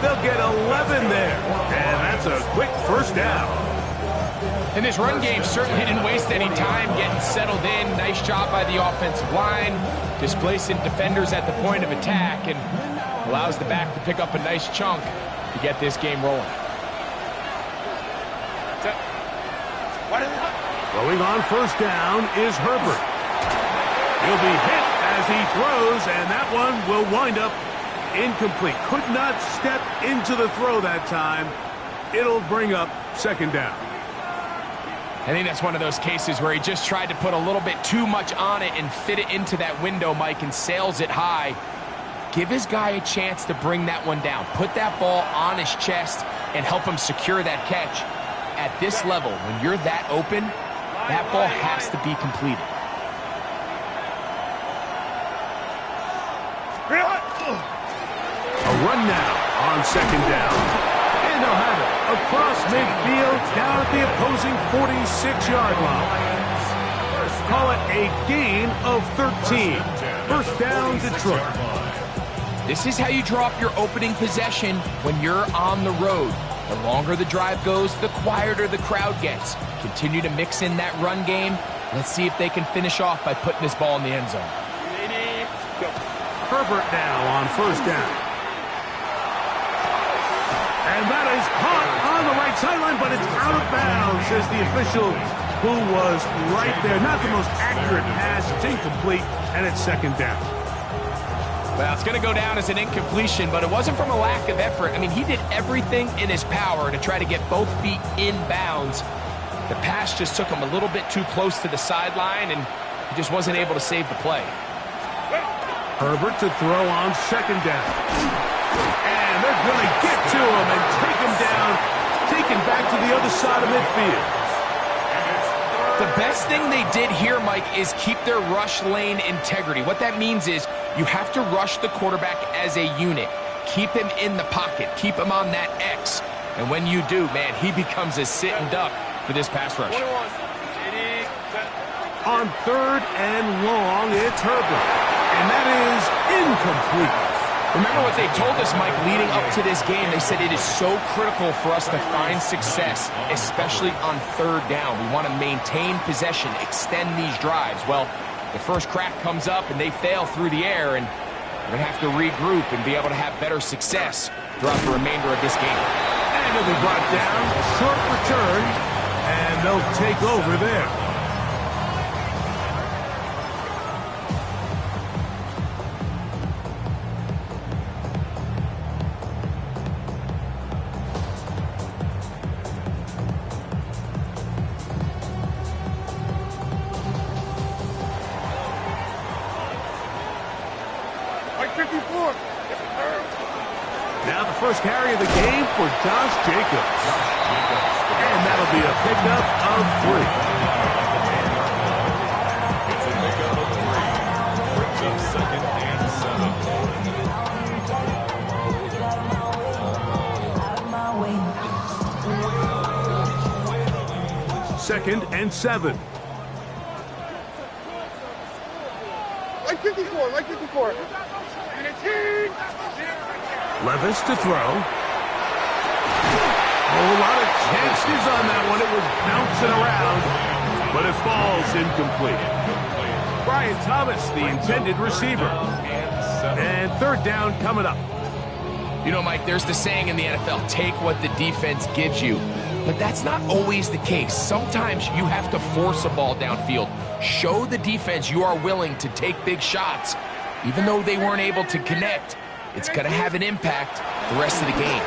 They'll get 11 there. And that's a quick first down. And this run game certainly didn't waste any time getting settled in. Nice job by the offensive line, displacing defenders at the point of attack, and allows the back to pick up a nice chunk to get this game rolling. Throwing on first down is Herbert. He'll be hit as he throws, and that one will wind up incomplete. Could not step into the throw that time. It'll bring up second down. I think that's one of those cases where he just tried to put a little bit too much on it and fit it into that window, Mike, and sails it high. Give his guy a chance to bring that one down. Put that ball on his chest and help him secure that catch. At this level, when you're that open, that ball has to be completed. A run now on second down. And they'll have it across midfield down at the opposing 46-yard line. Call it a gain of 13. First down, Detroit. This is how you draw up your opening possession when you're on the road. The longer the drive goes, the quieter the crowd gets. Continue to mix in that run game. Let's see if they can finish off by putting this ball in the end zone. Herbert now on first down. And that is caught on the right sideline, but it's out of bounds, says the official, who was right there. Not the most accurate pass. It's incomplete, and it's second down. Well, it's going to go down as an incompletion, but it wasn't from a lack of effort. I mean, he did everything in his power to try to get both feet in bounds. The pass just took him a little bit too close to the sideline, and he just wasn't able to save the play. Herbert to throw on second down. And they're going to get to him and take him down, taken back to the other side of midfield. The best thing they did here, Mike, is keep their rush lane integrity. What that means is you have to rush the quarterback as a unit. Keep him in the pocket. Keep him on that X. And when you do, man, he becomes a sitting duck for this pass rush. On third and long, it's Herbert. And that is incomplete. Remember what they told us, Mike, leading up to this game. They said it is so critical for us to find success, especially on third down. We want to maintain possession, extend these drives. Well, the first crack comes up and they fail through the air, and we're going to have to regroup and be able to have better success throughout the remainder of this game. And he'll be brought down, short return, and they'll take over there. Now the first carry of the game for Josh Jacobs. And that'll be a pickup of 3. It's a pickup of 3. Brings up second and 7. Second and 7. Like 54, like 54. Levis to throw. A lot of chances on that one. It was bouncing around, but it falls incomplete. Brian Thomas, the intended receiver. And third down coming up. You know, Mike, there's the saying in the NFL, take what the defense gives you. But that's not always the case. Sometimes you have to force a ball downfield. Show the defense you are willing to take big shots. Even though they weren't able to connect, it's going to have an impact the rest of the game.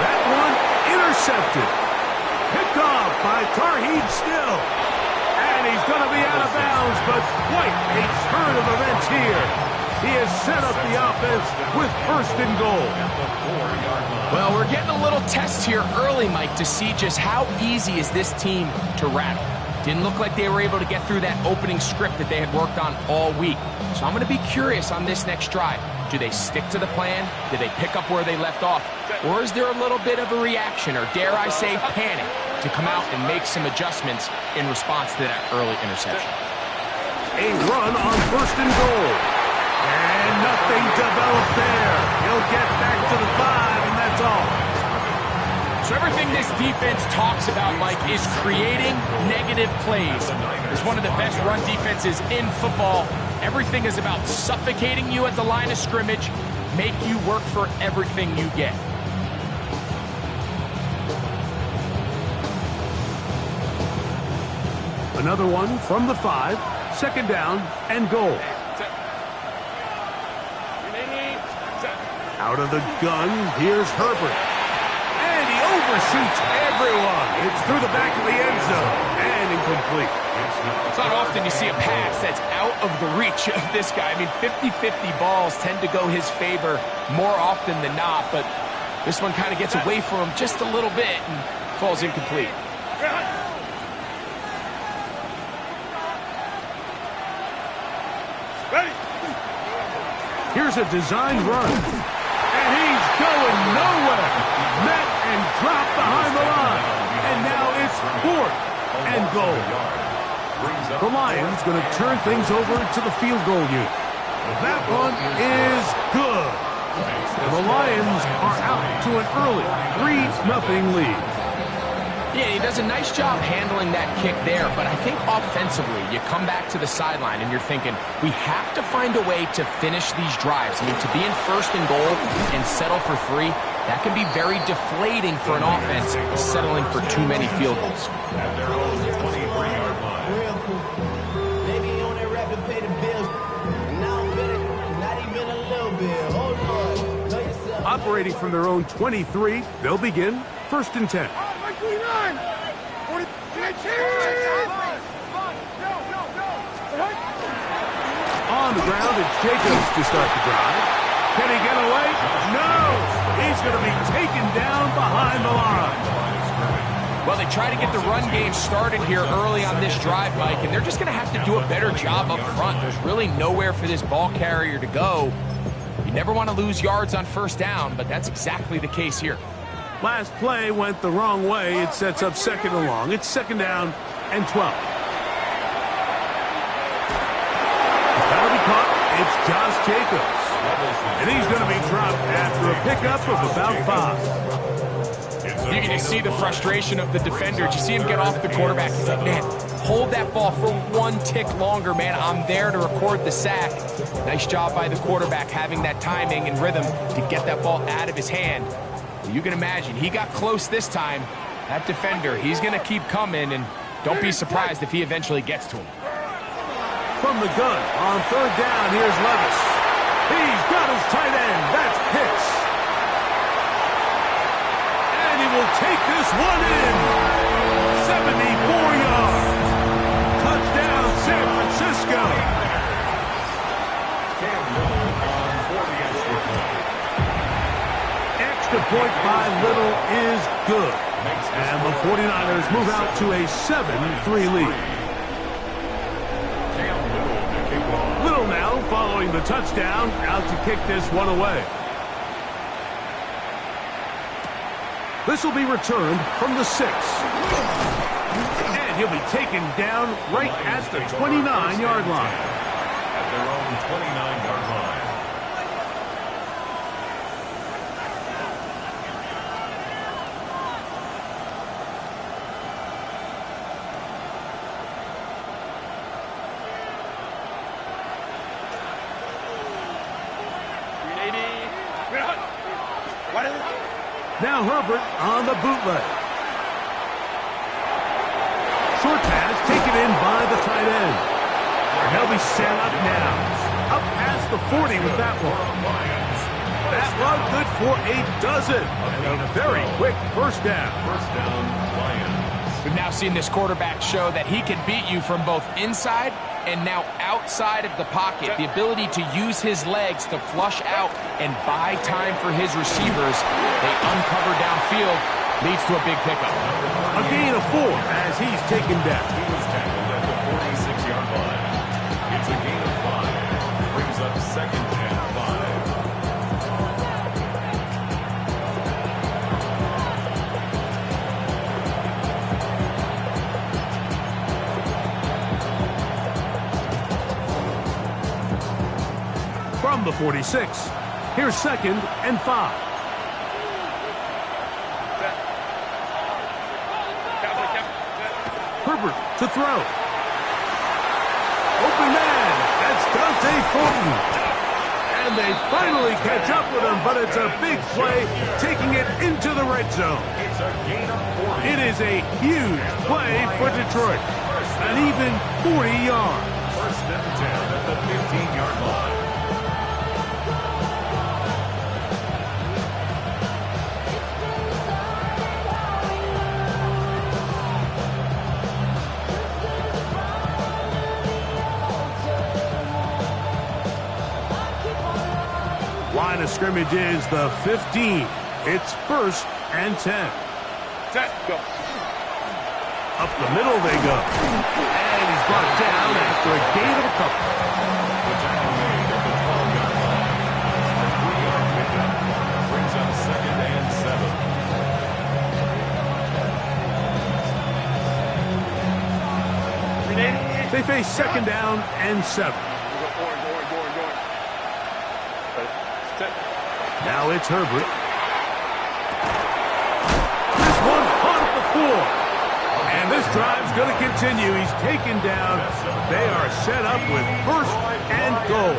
That one intercepted. Picked off by Tarheeb Still. And he's going to be out of bounds, but quite a turn of events here. He has set up the offense with first and goal. Well, we're getting a little test here early, Mike, to see just how easy is this team to rattle. Didn't look like they were able to get through that opening script that they had worked on all week. So I'm going to be curious on this next drive. Do they stick to the plan? Do they pick up where they left off? Or is there a little bit of a reaction, or dare I say panic, to come out and make some adjustments in response to that early interception? A run on first and goal. And nothing developed there. So everything this defense talks about, Mike, is creating negative plays. It's one of the best run defenses in football. Everything is about suffocating you at the line of scrimmage, make you work for everything you get. Another one from the 5, 2nd down and goal. Out of the gun, here's Herbert. And he overshoots everyone. It's through the back of the end zone and incomplete. It's not often you see a pass that's out of the reach of this guy. I mean, 50-50 balls tend to go his favor more often than not, but this one kind of gets away from him just a little bit and falls incomplete. Here's a designed run. And he's going nowhere. Met and dropped behind the line. And now it's 4th and goal. The Lions going to turn things over to the field goal unit. That one is good. And the Lions are out to an early 3-0 lead. Yeah, he does a nice job handling that kick there, but I think offensively, you come back to the sideline and you're thinking, we have to find a way to finish these drives. I mean, to be in 1st and goal and settle for 3, that can be very deflating for an offense, settling for too many field goals. At their own 23-yard line. Real cool. Maybe on that rap and pay the bills. And now I'm feeling not even a little bit. Oh, Lord. Know yourself. Operating from their own 23, they'll begin 1st and 10. On the ground, it's Jacobs to start the drive. Can he get away? No! He's going to be taken down behind the line. Well, they try to get the run game started here early on this drive, Mike, and they're just going to have to do a better job up front. There's really nowhere for this ball carrier to go. You never want to lose yards on 1st down, but that's exactly the case here. Last play went the wrong way. It sets up 2nd and long. It's 2nd down and 12. That'll be caught. It's Josh Jacobs. And he's going to be dropped after a pickup of about 5. You can just see the frustration of the defender. Did you see him get off the quarterback? He's like, man, hold that ball for 1 tick longer, man. I'm there to record the sack. Nice job by the quarterback having that timing and rhythm to get that ball out of his hand. You can imagine, he got close this time. That defender, he's going to keep coming, and don't be surprised if he eventually gets to him. From the gun, on 3rd down, here's Levis. He's got his tight end. That's Pitts. And he will take this one in. 74 yards. Touchdown, San Francisco. Cam Newton on for the extra point. Extra point by Little is good. And the 49ers move out to a 7-3 lead. Little now following the touchdown, out to kick this one away. This will be returned from the 6. And he'll be taken down right at the 29-yard line. At their own 29-yard line. Now Herbert on the bootleg. Short pass taken in by the tight end. And they'll be set up now. Up past the 40 with that one. That one good for a dozen. And a very quick 1st down. 1st down, Lions. We've now seen this quarterback show that he can beat you from both inside and now outside of the pocket. The ability to use his legs to flush out and buy time for his receivers. They uncover downfield, leads to a big pickup. A gain of 4 as he's taken down. He was tackled at the 46-yard line. It's a gain of 5. Brings up 2nd and 5. From the 46, here's 2nd and 5. to throw. Open man. That's Dante Thornton. And they finally catch up with him, but it's a big play, taking it into the red zone. It's a gain of 40. It is a huge play for Detroit. An even 40 yards. First and 10 at the 15-yard line. Line of scrimmage is the 15. It's 1st and 10. Set, go. Up the middle they go. And he's brought down after a gain of a couple. The tackle made at the 12-yard line. A 3-yard pickup brings up 2nd and 7. They face 2nd down and 7. Now it's Herbert. This one caught at the 4. And this drive's going to continue. He's taken down. They are set up with 1st and goal.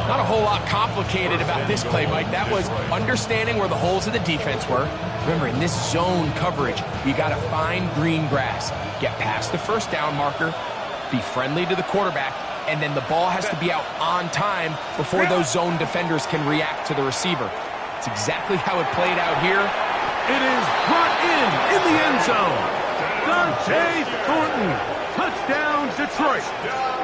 Not a whole lot complicated about this play, Mike. That was understanding where the holes of the defense were. Remember, in this zone coverage, you got to find green grass. Get past the 1st down marker, be friendly to the quarterback, and then the ball has to be out on time before those zone defenders can react to the receiver. It's exactly how it played out here. It is brought in the end zone. Dante Thornton, touchdown Detroit.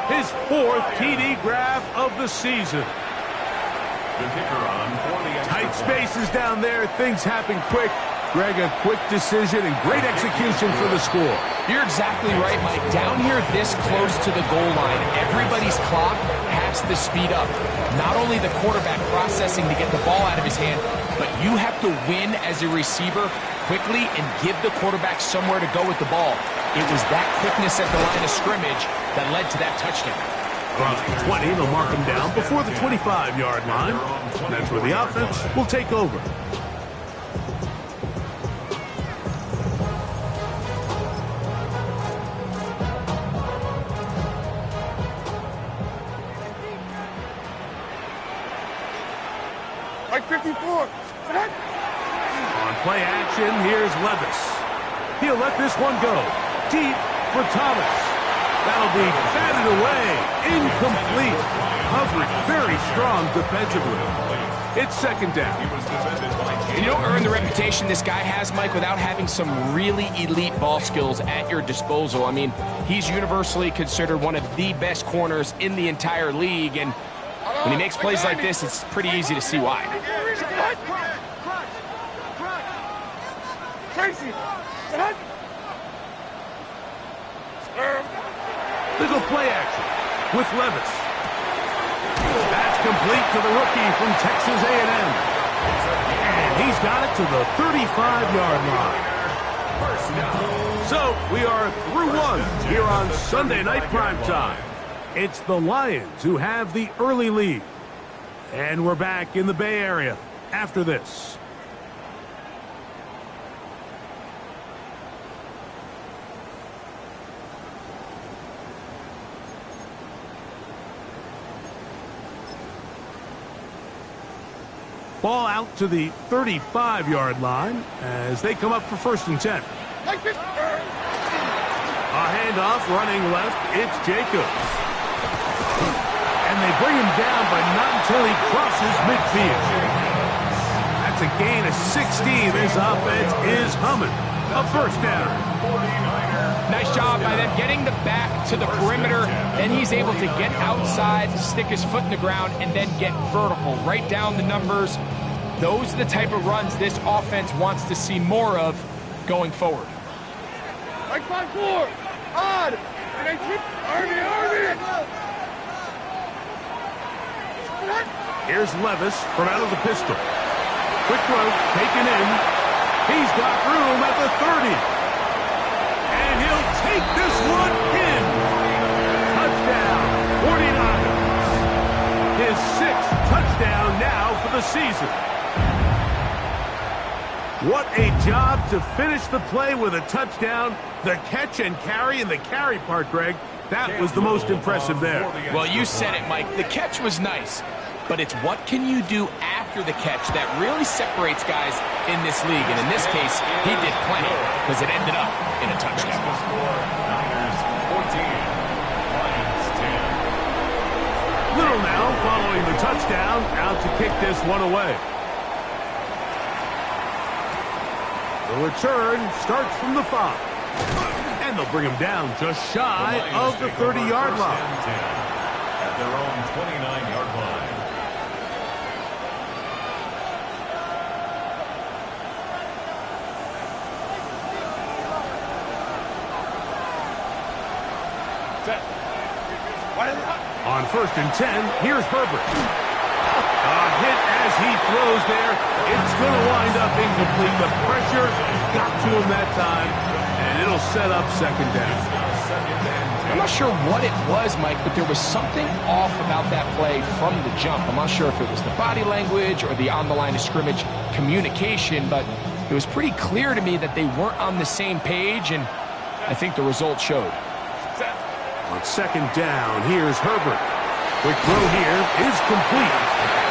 His 4th TD grab of the season. The kicker on for the extra Tight point. spaces down there. Things happen quick. Greg, a quick decision and great execution for the score. You're exactly right, Mike. Down here this close to the goal line, everybody's clock has to speed up. Not only the quarterback processing to get the ball out of his hand, but you have to win as a receiver quickly and give the quarterback somewhere to go with the ball. It was that quickness at the line of scrimmage that led to that touchdown. Across the 20, they'll mark him down before the 25-yard line. That's where the offense will take over. Like 54. Set. On play action, here's Levis. He'll let this one go. Deep for Thomas. That'll be batted away. Incomplete. Coverage very strong defensively. It's 2nd down. And you don't earn the reputation this guy has, Mike, without having some really elite ball skills at your disposal. I mean, he's universally considered one of the best corners in the entire league, and when he makes plays like this, it's pretty easy to see why. Tracy. Set. Little play action with Levis. That's complete to the rookie from Texas A&M. And he's got it to the 35-yard line. So we are through one here on Sunday Night Primetime. It's the Lions who have the early lead. And we're back in the Bay Area after this. Ball out to the 35-yard line as they come up for 1st and 10. Like 50. A handoff running left. It's Jacobs. And they bring him down, but not until he crosses midfield. That's a gain of 16. This offense is humming. A 1st down. Nice job by them getting the back to the perimeter. Then he's able to get outside, stick his foot in the ground, and then get vertical. Right down the numbers. Those are the type of runs this offense wants to see more of going forward. Like 5-4. Odd. And I keep Army. Here's Levis from out of the pistol. Quick throw, taken in. He's got room at the 30. And he'll take this one in. Touchdown, 49ers. His 6th touchdown now for the season. What a job to finish the play with a touchdown. The catch and carry, and the carry part, Greg, that was the most impressive there. Well, you said it, Mike. The catch was nice, but it's what can you do after the catch that really separates guys in this league. And in this case, he did plenty because it ended up in a touchdown. Niners 14, Lions 10. Little now following the touchdown, out to kick this one away. The return starts from the 5. And they'll bring him down just shy of the 30-yard line. At their own 29-yard line. On 1st and 10, here's Herbert. A hit as he throws there. It's going to wind up incomplete. The pressure got to him that time, and it'll set up 2nd down. I'm not sure what it was, Mike, but there was something off about that play from the jump. I'm not sure if it was the body language or the on-the-line of scrimmage communication, but it was pretty clear to me that they weren't on the same page, and I think the result showed. On 2nd down, here's Herbert. Quick throw here is complete.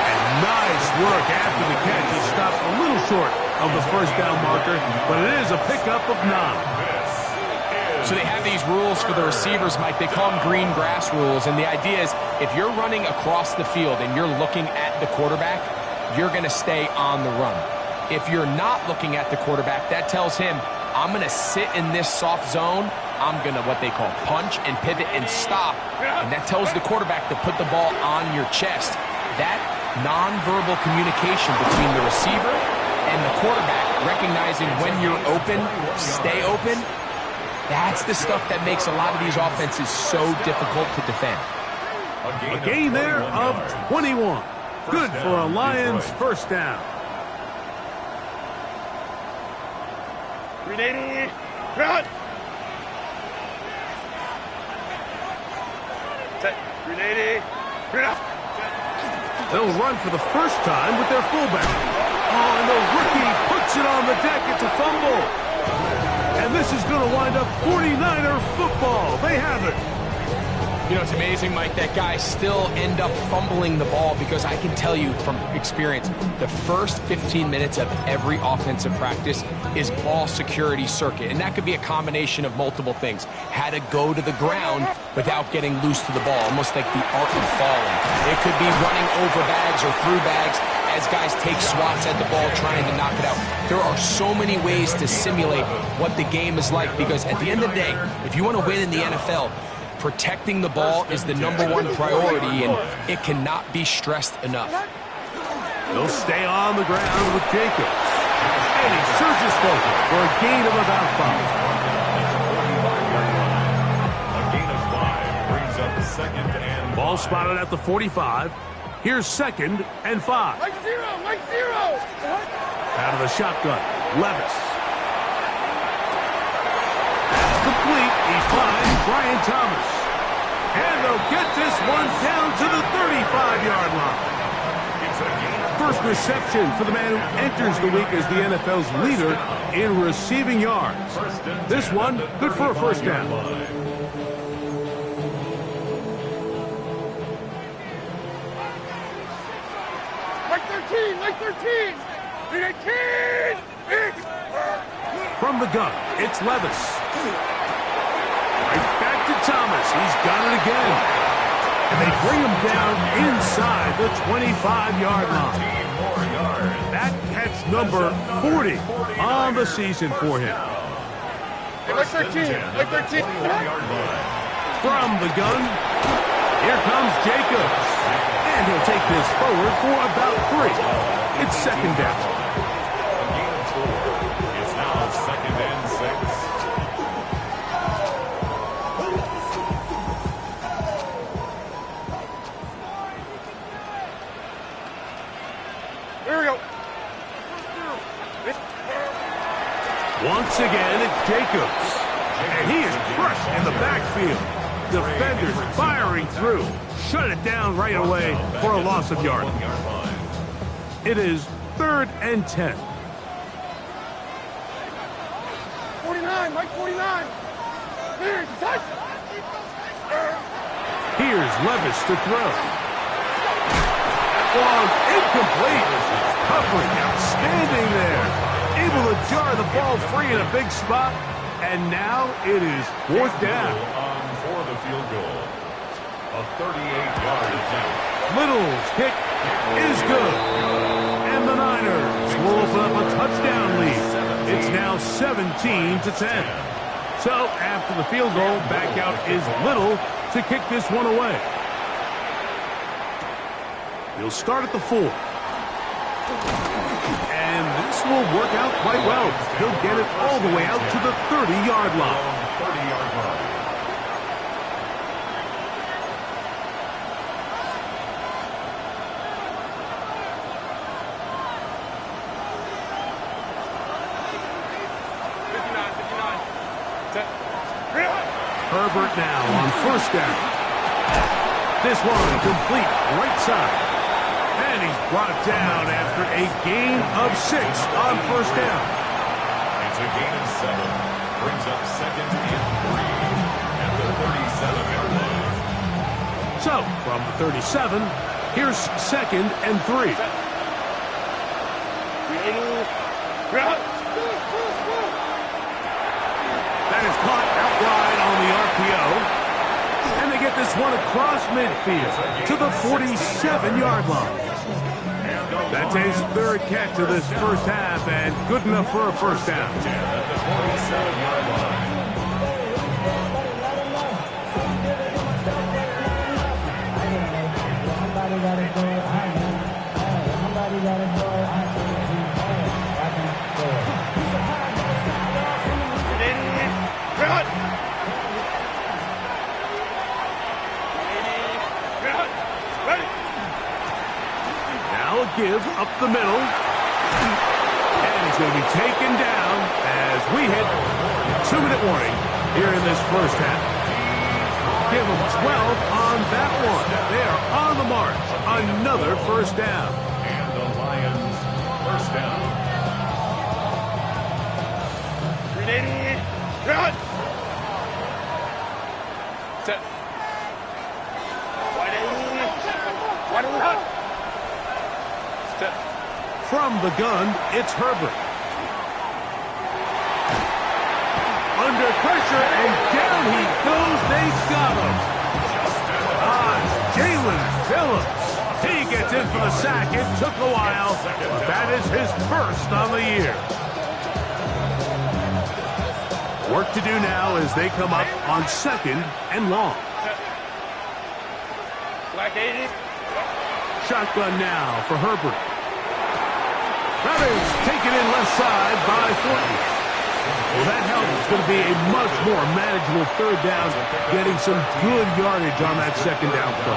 And nice work after the catch. He stopped a little short of the 1st down marker, but it is a pickup of 9. So they have these rules for the receivers, Mike. They call them green grass rules, and the idea is if you're running across the field and you're looking at the quarterback, you're going to stay on the run. If you're not looking at the quarterback, that tells him, I'm going to sit in this soft zone. I'm going to what they call punch and pivot and stop. And that tells the quarterback to put the ball on your chest. That nonverbal communication between the receiver and the quarterback, recognizing when you're open, stay open, that's the stuff that makes a lot of these offenses so difficult to defend. A gain there of 21. Good for a Lions 1st down. 380. Run. Set. 380. They'll run for the first time with their fullback. Oh, and the rookie puts it on the deck. It's a fumble. And this is going to wind up 49er football. They have it. You know, it's amazing, Mike, that guys still end up fumbling the ball because I can tell you from experience, the first 15 minutes of every offensive practice is ball security circuit. And that could be a combination of multiple things. How to go to the ground without getting loose to the ball, almost like the art of falling. It could be running over bags or through bags as guys take swats at the ball trying to knock it out. There are so many ways to simulate what the game is like because at the end of the day, if you want to win in the NFL, protecting the ball is the #1 priority, and it cannot be stressed enough. He'll stay on the ground with Jacobs. And he surges forward for a gain of about 5. A gain of 5 brings up 2nd and 5. Ball spotted at the 45. Here's 2nd and 5. Mike 0. Mike 0. Out of the shotgun, Levis. That's complete. He finds Brian Thomas. And they'll get this one down to the 35-yard line. First reception for the man who enters the week as the NFL's leader in receiving yards. This one, good for a 1st down. Mike 13. Mike 13. 319. From the gun, it's Levis. Right back to Thomas. He's got it again. And they bring him down inside the 25-yard line. That catch number 40 on the season for him. Hey, Mike 13. Mike 13. From the gun, here comes Jacobs. And he'll take this forward for about 3. It's 2nd down. It's now 2nd and 6. Here we go. Once again, it's Jacobs. And he is crushed in the backfield. Defenders firing through. Shut it down right away for a loss of yardage. It is 3rd and 10. 49, Mike 49. Here, touch. Here's Levis to throw. Long, incomplete. Covering, outstanding there. Able to jar the ball free in a big spot. And now it is fourth down. For the field goal. A 38-yard attempt. Little's kick is good. And the Niners will open up a touchdown lead. It's now 17-10. So after the field goal, back out is Little to kick this one away. He'll start at the 4. And this will work out quite well. He'll get it all the way out to the 30-yard line. 30-yard line. Herbert now on first down. This one complete right side. And he's brought down after a gain of 6 on first down. It's a gain of 7. Brings up second and 3 at the 37-yard line. So, from the 37, here's second and 3. That is caught outright on the RPO. And they get this one across midfield to the 47-yard line. That's his third catch of this first half, and good enough for a first down. At the 47-yard line. Now a give up the middle. And he's going to be taken down as we hit 2-minute warning here in this first half. Give them 12 on that one. They are on the march. Another first down. And the Lions first down. From the gun, it's Herbert. Under pressure, and down he goes. They got him. Jalen Phillips. He gets in for the sack. It took a while, but that is his first on the year. Work to do now as they come up on second and long. Shotgun now for Herbert. That is taken in left side by Thornton. Well, that helps. It's going to be a much more manageable third down, getting some good yardage on that second down play.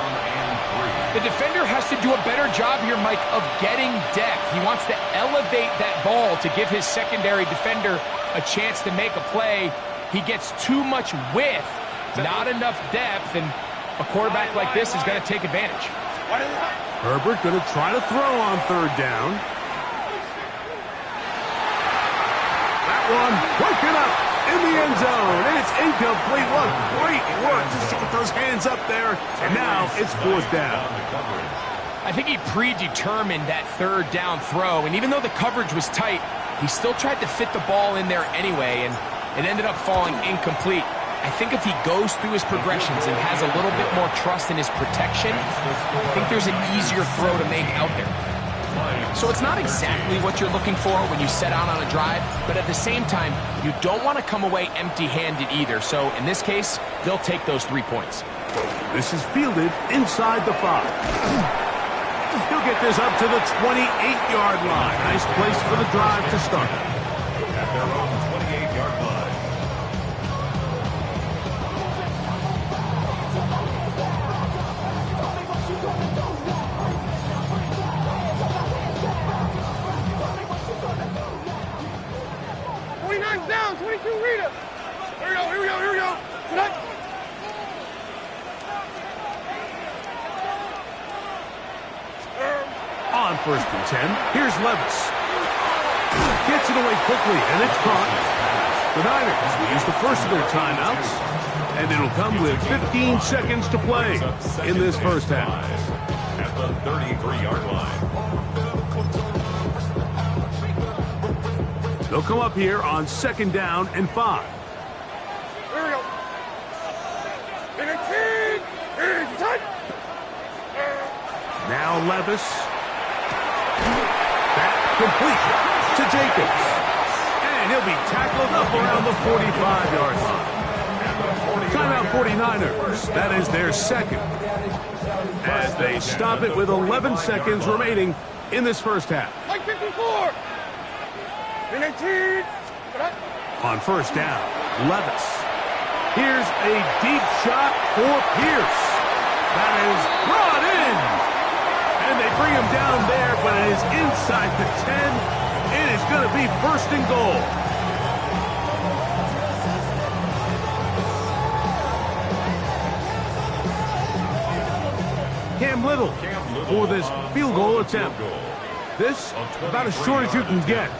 The defender has to do a better job here, Mike, of getting depth. He wants to elevate that ball to give his secondary defender a chance to make a play. He gets too much width, not enough depth, and a quarterback like this is going to take advantage. Herbert going to try to throw on third down. That one broken up in the end zone, and it's incomplete. What great work just to get those hands up there, and now it's fourth down. I think he predetermined that third down throw, and even though the coverage was tight, he still tried to fit the ball in there anyway, and it ended up falling incomplete. I think if he goes through his progressions and has a little bit more trust in his protection, I think there's an easier throw to make out there. So it's not exactly what you're looking for when you set out on a drive, but at the same time, you don't want to come away empty-handed either. So in this case, they'll take those 3 points. This is fielded inside the 5. He'll get this up to the 28-yard line. Nice place for the drive to start. At their own 28-yard line. Down, 22 Rita. Here we go. Tonight. On first and 10, here's Levis. Gets it away quickly, and it's caught. The Niners will use the first of their timeouts, and it'll come with 15 seconds to play in this first half. At the 33-yard line. They'll come up here on 2nd down and 5. Here we go. 18. Now Levis. That complete to Jacobs. And he'll be tackled up around the 45-yard line. Timeout 49ers. That is their second. As they stop it with 11 seconds remaining in this first half. Like 54. 18. On first down, Levis. Here's a deep shot for Pierce. That is brought in. And they bring him down there, but it is inside the 10. It is going to be 1st and goal. Cam Little for this field goal attempt. This about as short as you can get.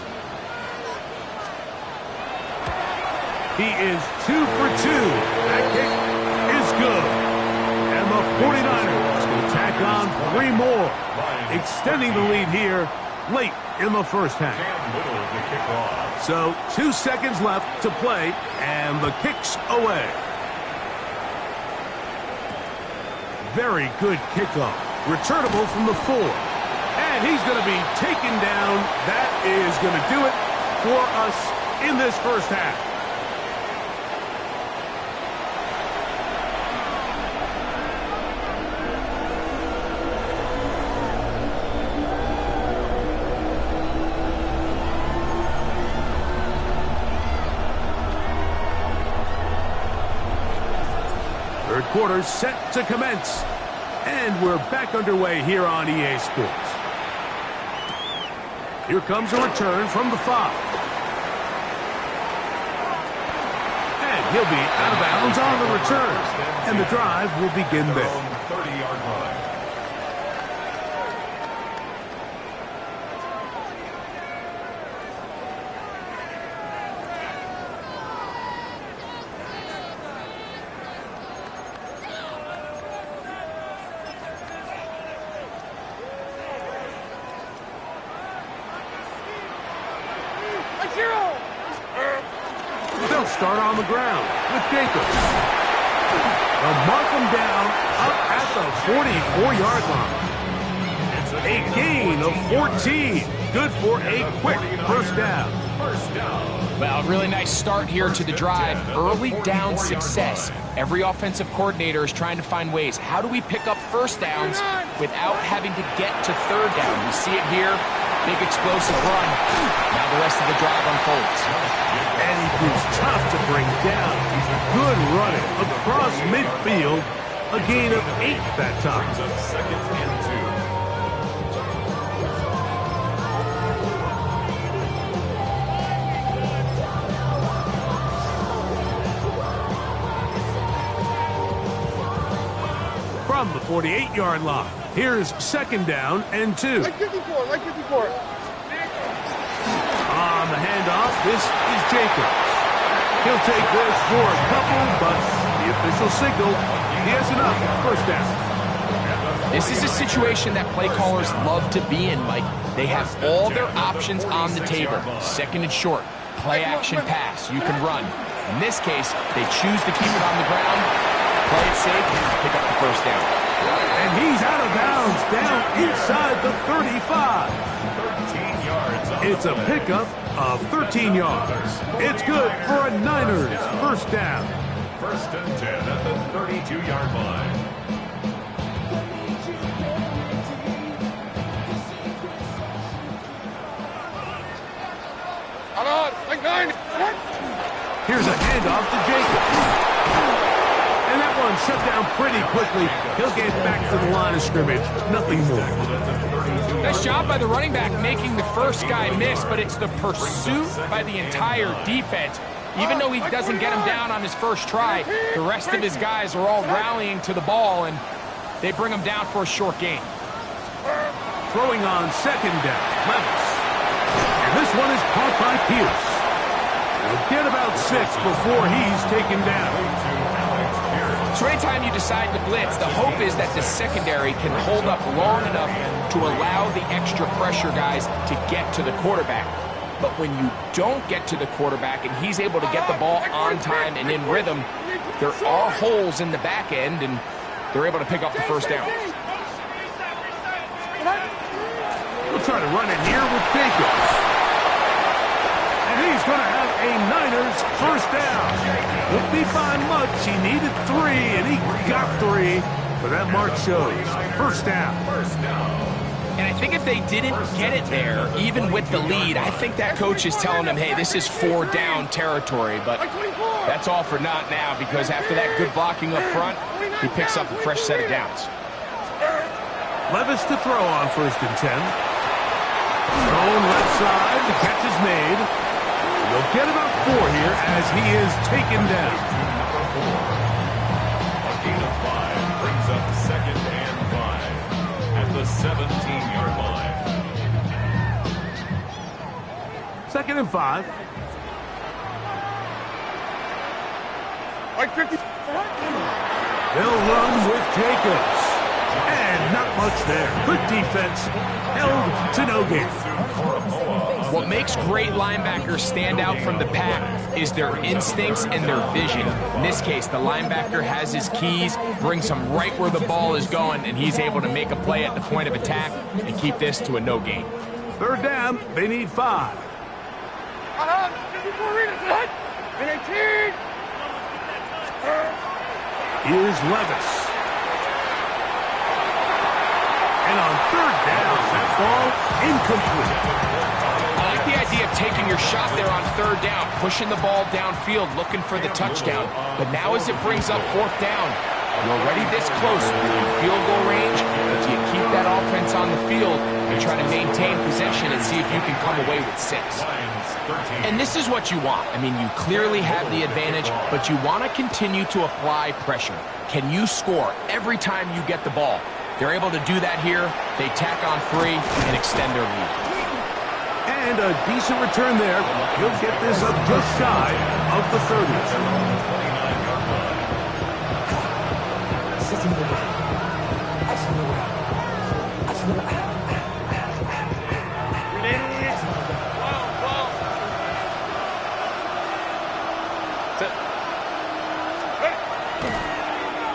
He is 2 for 2. That kick is good. And the 49ers will tack on 3 more, extending the lead here late in the first half. So 2 seconds left to play, and the kick's away. Very good kickoff. Returnable from the 4. And he's going to be taken down. That is going to do it for us in this first half. Third quarter set to commence. And we're back underway here on EA Sports. Here comes a return from the 5. And he'll be out of bounds on the return. And the drive will begin there. 30-yard line. They'll start on the ground with Jacobs. They'll mark him down up at the 44-yard line. A gain of 14. Good for a quick first down. Well, really nice start here to the drive. Early down success. Every offensive coordinator is trying to find ways. How do we pick up first downs without having to get to third down? We see it here. Big explosive run. Now the rest of the drive unfolds. And he proves tough to bring down. He's good running across midfield. A gain of 8 that time. Brings up 2nd and 2. From the 48-yard line, here's 2nd down and 2. Like 54, like 54. On the handoff, this is Jacobs. He'll take this for a couple, but the official signal, he has enough. First down. This is a situation that play callers love to be in, Mike. They have all their options on the table. 2nd and short, play action pass, you can run. In this case, they choose to keep it on the ground, play it safe, pick up the first down. And he's out of bounds, down inside the 35. 13 yards. It's a pickup of 13 yards. It's good for a Niners first down. 1st and 10 at the 32-yard line. Hold on, like 9. Here's a handoff to Jacobs. And that one shut down pretty quickly. He'll get back to the line of scrimmage. Nothing more. Nice job by the running back making the first guy miss, but it's the pursuit by the entire defense. Even though he doesn't get him down on his first try, the rest of his guys are all rallying to the ball, and they bring him down for a short gain. Throwing on 2nd down, Levis. And this one is caught by Pierce. He'll get about 6 before he's taken down. So anytime you decide to blitz, the hope is that the secondary can hold up long enough to allow the extra pressure guys to get to the quarterback. But when you don't get to the quarterback and he's able to get the ball on time and in rhythm, there are holes in the back end, and they're able to pick up the first down. We'll try to run it here with Jacobs. And he's going to have a Niners first down. Won't be by much. He needed 3, and he got 3. But that mark shows. First down. And I think if they didn't get it there, even with the lead, I think that coach is telling them, hey, this is 4-down territory. But that's all for naught now, because after that good blocking up front, he picks up a fresh set of downs. Levis to throw on 1st and 10. Thrown left side. The catch is made. He'll get about 4 here as he is taken down. A gain of 5 brings up 2nd and 5 at the 17-yard line. 2nd and 5. They'll run with Jacobs. And not much there. Good defense. Held to no gain. What makes great linebackers stand out from the pack is their instincts and their vision. In this case, the linebacker has his keys, brings him right where the ball is going, and he's able to make a play at the point of attack and keep this to a no gain. 3rd down, they need 5. Here's Levis. And on 3rd down, that ball incomplete. I like the idea of taking your shot there on 3rd down, pushing the ball downfield, looking for the touchdown. But now as it brings up 4th down, you're already this close within field goal range, but you keep that offense on the field and try to maintain possession and see if you can come away with 6. And this is what you want. I mean, you clearly have the advantage, but you want to continue to apply pressure. Can you score every time you get the ball? They're able to do that here. They tack on 3 and extend their lead. And a decent return there. He'll get this up just shy of the 30.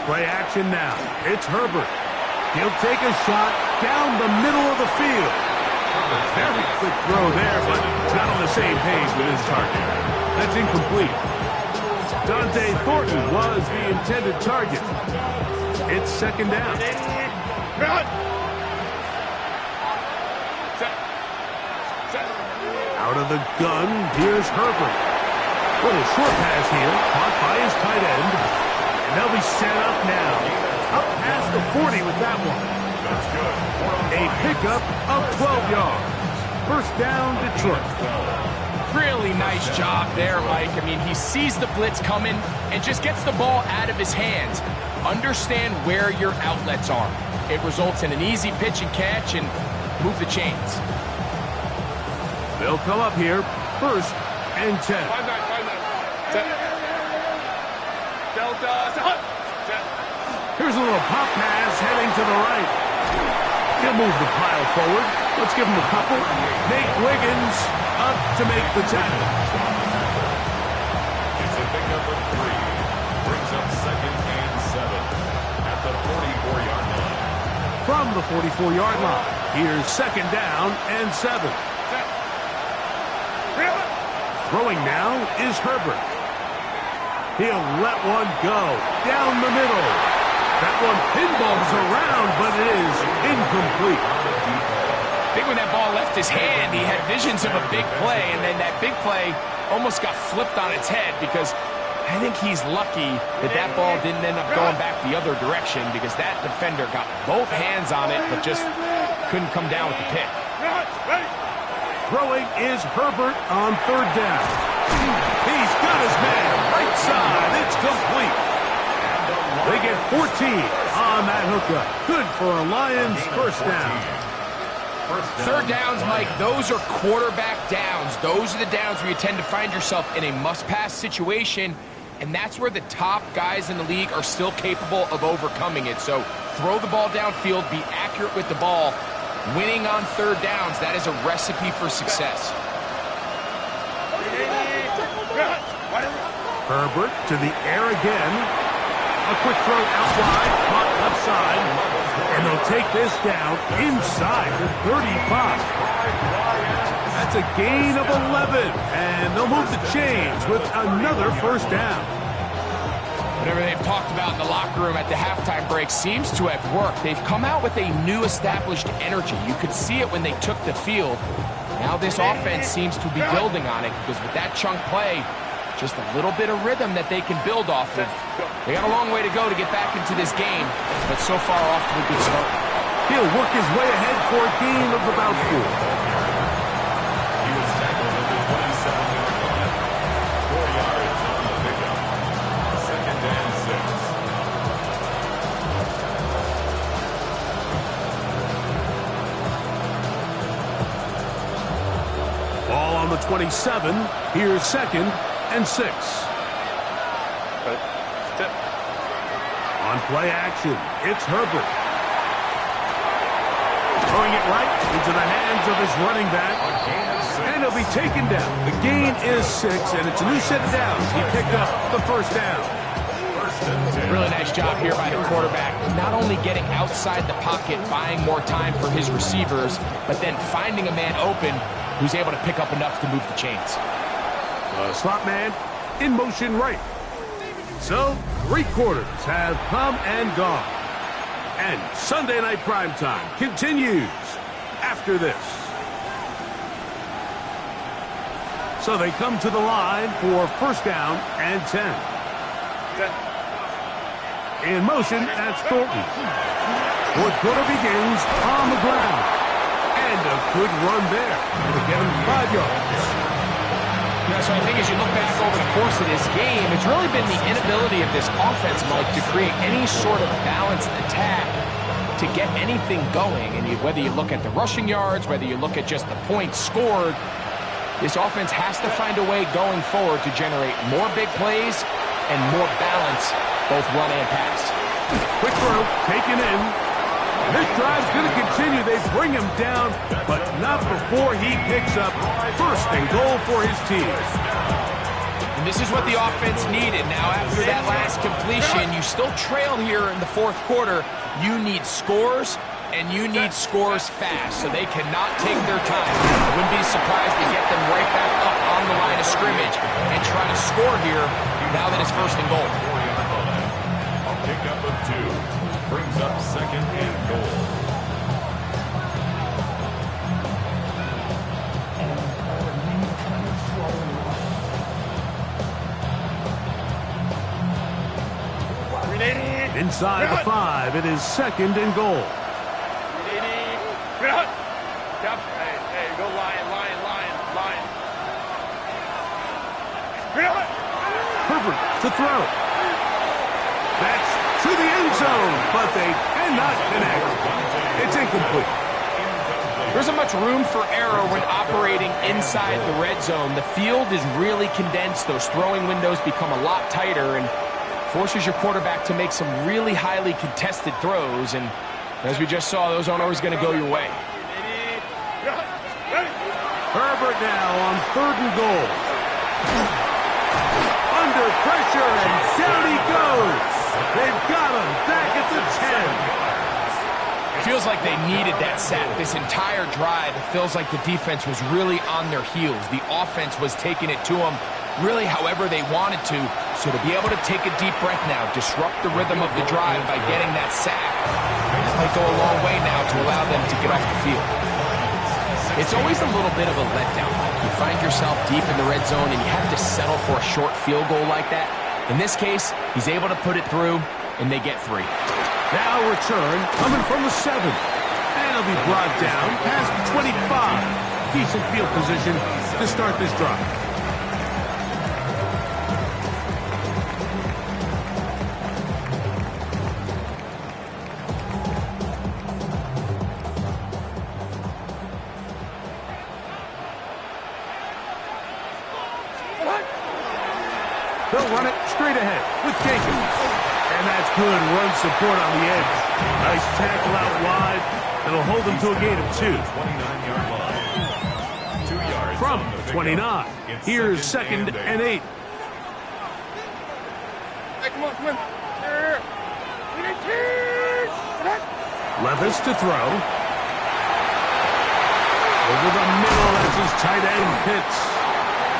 Play action now. It's Herbert. He'll take a shot down the middle of the field. A very quick throw there, but not on the same page with his target. That's incomplete. Dante Thornton was the intended target. It's 2nd down. Out of the gun, here's Herbert. Little short pass here, caught by his tight end. And they'll be set up now. Up past the 40 with that one. A pickup of 12 yards. First down, Detroit. Really nice job there, Mike. I mean, he sees the blitz coming and just gets the ball out of his hands. Understand where your outlets are. It results in an easy pitch and catch and move the chains. They'll come up here, 1st and 10. Here's a little pop pass heading to the right. He'll move the pile forward. Let's give him a couple. Nate Wiggins up to make the tackle. It's a pickup of 3. Brings up 2nd and 7 at the 44-yard line. From the 44-yard line, here's 2nd down and 7. Throwing now is Herbert. He'll let one go down the middle. That one pinballs around, but it is incomplete. I think when that ball left his hand, he had visions of a big play, and then that big play almost got flipped on its head because I think he's lucky that that ball didn't end up going back the other direction because that defender got both hands on it but just couldn't come down with the pick. Throwing is Herbert on 3rd down. He's got his man right side. It's complete. They get 14 on that hookup. Good for a Lions first down. Third downs, Mike, those are quarterback downs. Those are the downs where you tend to find yourself in a must-pass situation, and that's where the top guys in the league are still capable of overcoming it. So throw the ball downfield, be accurate with the ball. Winning on third downs, that is a recipe for success. Herbert to the air again. A quick throw out wide, caught left side. And they'll take this down inside the 35. That's a gain of 11. And they'll move the chains with another first down. Whatever they've talked about in the locker room at the halftime break seems to have worked. They've come out with a new established energy. You could see it when they took the field. Now this offense seems to be building on it because with that chunk play, just a little bit of rhythm that they can build off of. They got a long way to go to get back into this game, but so far off to a good start. He'll work his way ahead for a gain of about 4. He was tackled at the 27-yard line. 4 yards on the pickup. Second and 6. Ball on the 27. Here's second and 6. On play action, it's Herbert. Throwing it right into the hands of his running back. And he'll be taken down. The gain is 6, and it's a new set of downs. He picked up the first down. Really nice job here by the quarterback. Not only getting outside the pocket, buying more time for his receivers, but then finding a man open who's able to pick up enough to move the chains. Slot man in motion right. So, 3 quarters have come and gone. And Sunday Night Primetime continues after this. So they come to the line for first down and 10. In motion, that's Thornton. Fourth quarter begins on the ground. And a good run there to get him 5 yards. Yeah, so I think as you look back over the course of this game, it's really been the inability of this offense, Mike, to create any sort of balanced attack to get anything going. And whether you look at the rushing yards, whether you look at just the points scored, this offense has to find a way going forward to generate more big plays and more balance, both run and pass. Quick throw, taken in. This drive's going to continue. They bring him down, but not before he picks up first and goal for his team. And this is what the offense needed. Now, after that last completion, you still trail here in the fourth quarter. You need scores, and you need scores fast, so they cannot take their time. I wouldn't be surprised to get them right back up on the line of scrimmage and try to score here now that it's first and goal. A pickup of 2. Brings up second and goal. Inside the 5, it is second and goal. Hey, go Lion. Herbert to throw. That's to the end zone, but they cannot connect. It's incomplete. There isn't much room for error when operating inside the red zone. The field is really condensed. Those throwing windows become a lot tighter and forces your quarterback to make some really highly contested throws. And as we just saw, those aren't always going to go your way. Herbert now on third and goal. Under pressure, and down he goes. They've got him back at the 10. It feels like they needed that sack. This entire drive, it feels like the defense was really on their heels. The offense was taking it to them really however they wanted to. So to be able to take a deep breath now, disrupt the rhythm of the drive by getting that sack, that might go a long way now to allow them to get off the field. It's always a little bit of a letdown. You find yourself deep in the red zone and you have to settle for a short field goal like that. In this case, he's able to put it through, and they get 3. Now return coming from the 7. And he'll be brought down past the 25. Decent field position to start this drive. They'll run it straight ahead with Jacobs. And that's good run support on the edge. Nice tackle out wide. It'll hold them to a gain of 2. 29-yard line. 2 yards From on the pickup. 29. It's Here's second and 8. Hey, come on. Here. We need cheese. Levis to throw. Over the middle as his tight end hits.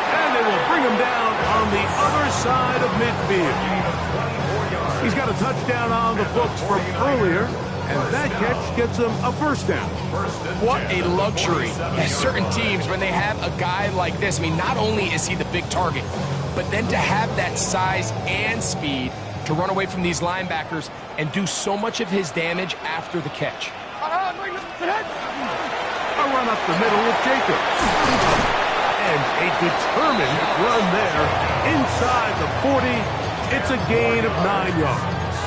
And they will bring him down on the other side of midfield. He's got a touchdown on the books from earlier, and that catch gets him a first down. What a luxury. As certain teams, when they have a guy like this, I mean, not only is he the big target, but then to have that size and speed to run away from these linebackers and do so much of his damage after the catch. A run up the middle with Jacobs. And a determined run there inside the 40. It's a gain of 9 yards.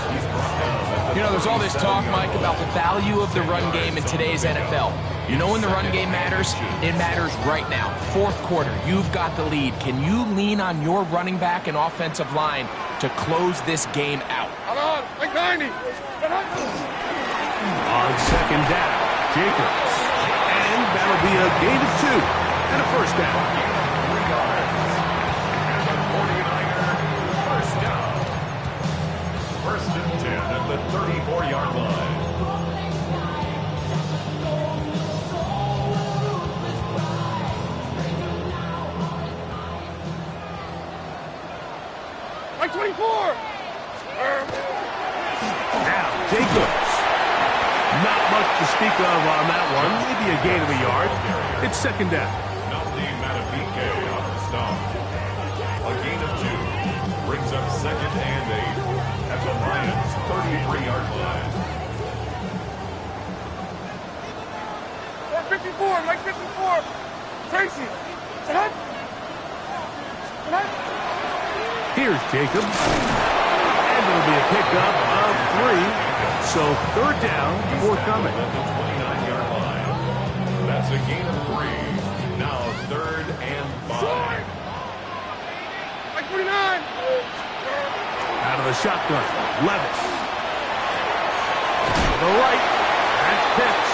You know, there's all this talk, Mike, about the value of the run game in today's NFL. You know when the run game matters? It matters right now. Fourth quarter, you've got the lead. Can you lean on your running back and offensive line to close this game out? Hold on. Like 90. On second down, Jacobs. And that'll be a gain of 2 and a first down. First and 10 at the 34-yard line. Like 24. Now, Jacobs. Not much to speak of on that one. Maybe a gain of a yard. It's second down. Naldi Matabike on the stop. A gain of 2 brings up second and 8 at the Lions' 33-yard line. 54. Like 54. Tracy. Here's Jacobs. And it'll be a pickup of 3. So third down, forthcoming. At the 29-yard line. That's a gain of 3. Now third and 5. Like 49. Out of the shotgun, Levis. To the right, that's Pitts.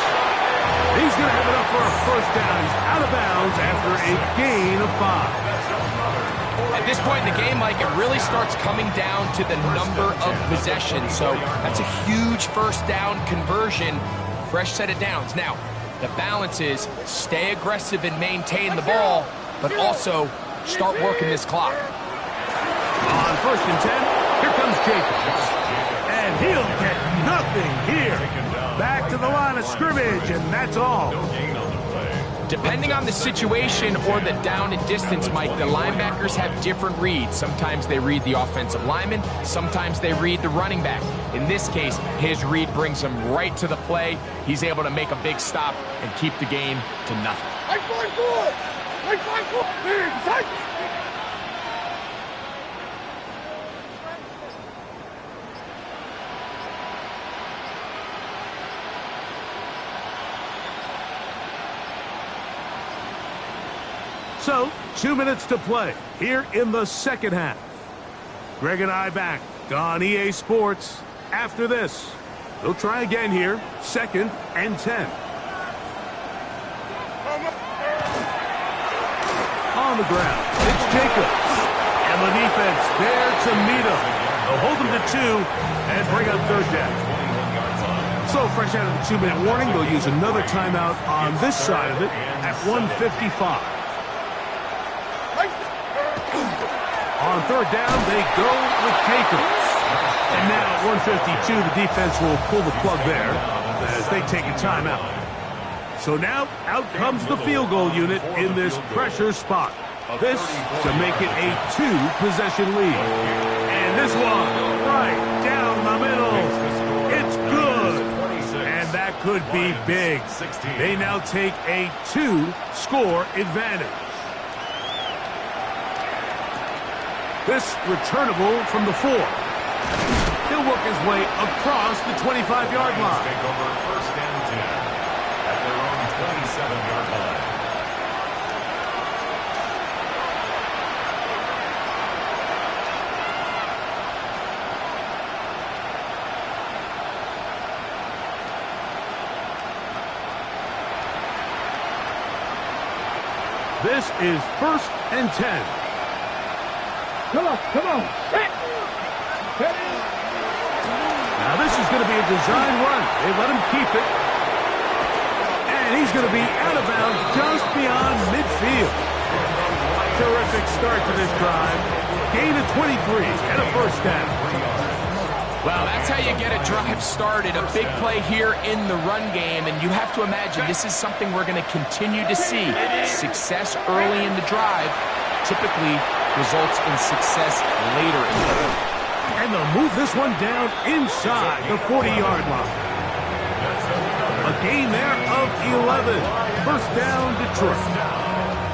He's going to have enough for a first down. He's out of bounds after a gain of 5. At this point in the game, Mike, it really starts coming down to the number of possessions. So that's a huge first down conversion. Fresh set of downs. Now, the balance is stay aggressive and maintain the ball, but also start working this clock. On first and 10, here comes Jacobs. And he'll get nothing here. Back to the line of scrimmage, and that's all. No gain on the play. Depending on the situation or the down and distance, Mike, the linebackers have different reads. Sometimes they read the offensive lineman. Sometimes they read the running back. In this case, his read brings him right to the play. He's able to make a big stop and keep the game to nothing. Like 5-4. Like 5-4. So, 2 minutes to play here in the second half. Greg and I back on EA Sports after this. They'll try again here, second and 10. On the ground, it's Jacobs. And the defense there to meet him. They'll hold him to 2 and bring up third down. So fresh out of the 2-minute warning, they'll use another timeout on this side of it at 1:55. On third down, they go with Jacobs. And now at 1:52, the defense will pull the plug there as they take a timeout. So now, out comes the field goal unit in this pressure spot. This to make it a 2-possession lead. And this one, right down the middle. It's good. And that could be big. They now take a 2-score advantage. This returnable from the 4. He'll work his way across the 25-yard line. Take over first and 10 at their own 27-yard line. This is 1st and 10. Come on, come on. Now this is going to be a design run. They let him keep it. And he's going to be out of bounds just beyond midfield. Terrific start to this drive. Gain of 23 and a first down. Well, that's how you get a drive started. A big play here in the run game, and you have to imagine this is something we're going to continue to see. Success early in the drive typically results in success later in the drive. And they'll move this one down inside the 40-yard line. A gain there of 11. First down, Detroit.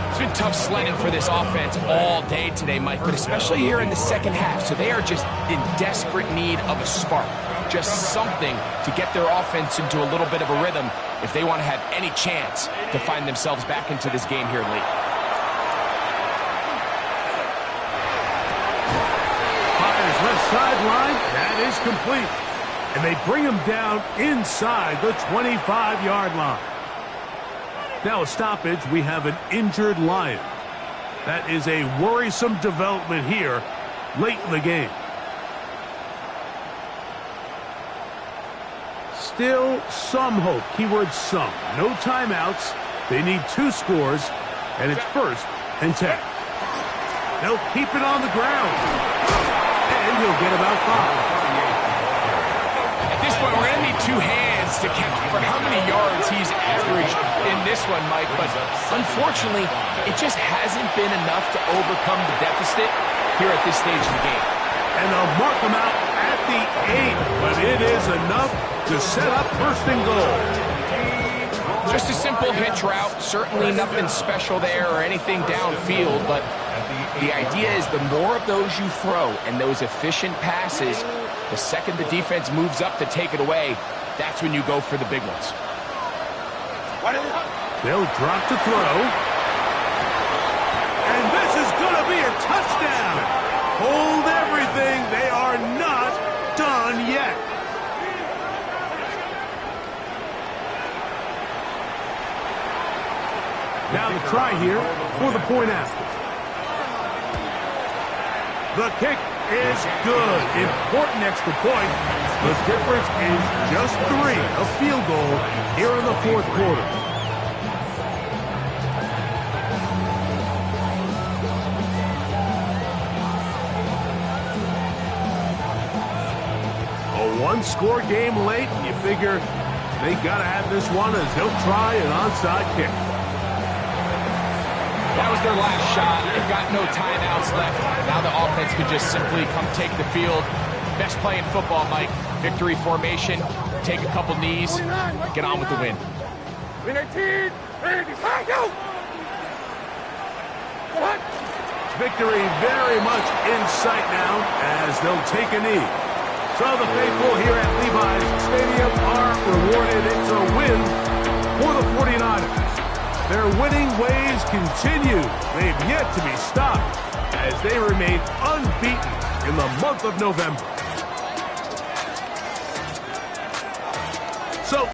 It's been tough sledding for this offense all day today, Mike, but especially here in the second half. So they are just in desperate need of a spark, just something to get their offense into a little bit of a rhythm if they want to have any chance to find themselves back into this game here late. Fires left sideline. That is complete. And they bring him down inside the 25-yard line. Now a stoppage, we have an injured Lion. That is a worrisome development here late in the game. Still some hope, keyword some. No timeouts, they need 2 scores, and it's 1st and 10. They'll keep it on the ground, and he'll get about 5. At this point, we're going to need 2 hands to count for how many yards he's averaged in this one, Mike, but unfortunately, it just hasn't been enough to overcome the deficit here at this stage of the game. And they'll mark him out at the 8, but it is enough to set up 1st and goal. Just a simple hitch route, certainly nothing special there or anything downfield, but the idea is the more of those you throw and those efficient passes, the second the defense moves up to take it away, that's when you go for the big ones. They'll drop to throw. And this is going to be a touchdown. Hold everything. They are not done yet. Now the try here for the point after. The kick is good. Important extra point. The difference is just 3, a field goal here in the 4th quarter. A 1-score game late, and you figure they got to have this one as they'll try an onside kick. That was their last shot. They've got no timeouts left. Now the offense could just simply come take the field. Best play in football, Mike. Victory formation, take a couple knees, get on with the win. Victory very much in sight now as they'll take a knee. So the faithful here at Levi's Stadium are rewarded. It's a win for the 49ers. Their winning ways continue. They've yet to be stopped as they remain unbeaten in the month of November.